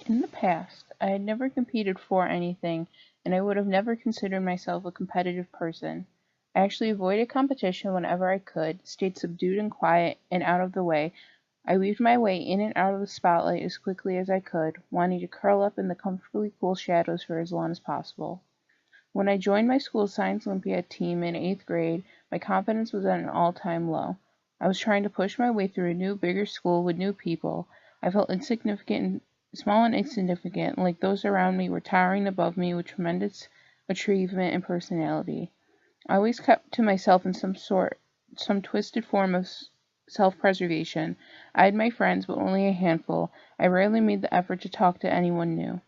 In the past, I had never competed for anything, and I would have never considered myself a competitive person. I actually avoided competition whenever I could, stayed subdued and quiet, and out of the way. I weaved my way in and out of the spotlight as quickly as I could, wanting to curl up in the comfortably cool shadows for as long as possible. When I joined my school's Science Olympiad team in 8th grade, my confidence was at an all-time low. I was trying to push my way through a new, bigger school with new people. I felt insignificant, small and insignificant, like those around me were towering above me with tremendous achievement and personality. I always kept to myself in some twisted form of self-preservation. I had my friends, but only a handful. I rarely made the effort to talk to anyone new.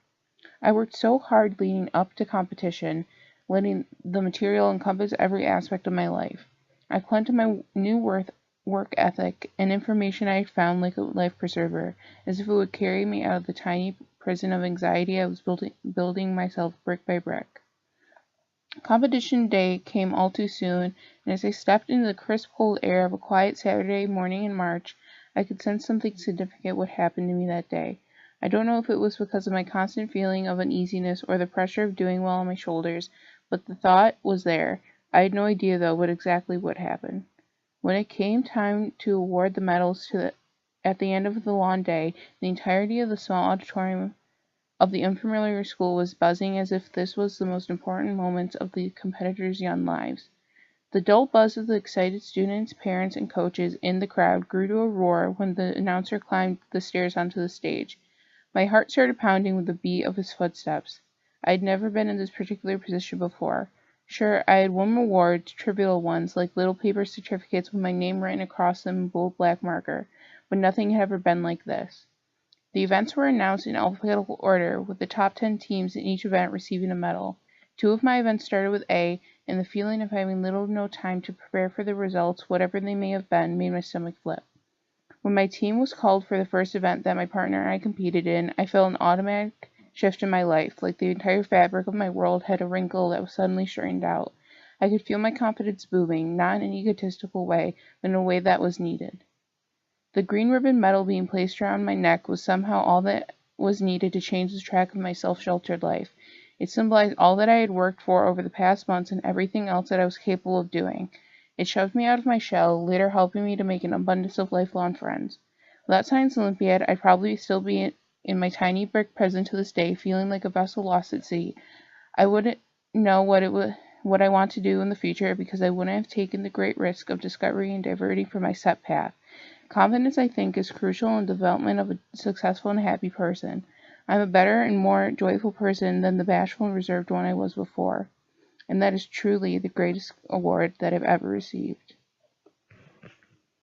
I worked so hard leading up to competition, letting the material encompass every aspect of my life. I clung to my work ethic and information I had found like a life preserver, as if it would carry me out of the tiny prison of anxiety I was building myself brick by brick. Competition day came all too soon, and as I stepped into the crisp cold air of a quiet Saturday morning in March, I could sense something significant would happen to me that day. I don't know if it was because of my constant feeling of uneasiness or the pressure of doing well on my shoulders, but the thought was there. I had no idea, though, what exactly would happen. When it came time to award the medals at the end of the long day, the entirety of the small auditorium of the unfamiliar school was buzzing as if this was the most important moment of the competitors' young lives. The dull buzz of the excited students, parents, and coaches in the crowd grew to a roar when the announcer climbed the stairs onto the stage. My heart started pounding with the beat of his footsteps. I had never been in this particular position before. Sure, I had won awards, trivial ones, like little paper certificates with my name written across them in bold black marker, but nothing had ever been like this. The events were announced in alphabetical order, with the top 10 teams in each event receiving a medal. Two of my events started with A, and the feeling of having little or no time to prepare for the results, whatever they may have been, made my stomach flip. When my team was called for the first event that my partner and I competed in, I felt an automatic shift in my life, like the entire fabric of my world had a wrinkle that was suddenly straightened out. I could feel my confidence booming, not in an egotistical way, but in a way that was needed. The green ribbon medal being placed around my neck was somehow all that was needed to change the track of my self-sheltered life. It symbolized all that I had worked for over the past months and everything else that I was capable of doing. It shoved me out of my shell, later helping me to make an abundance of lifelong friends. Without Science Olympiad, I'd probably still be in my tiny brick prison to this day, feeling like a vessel lost at sea. I wouldn't know what I want to do in the future because I wouldn't have taken the great risk of discovery and diverting from my set path. Confidence, I think, is crucial in the development of a successful and happy person. I'm a better and more joyful person than the bashful and reserved one I was before, and that is truly the greatest award that I've ever received.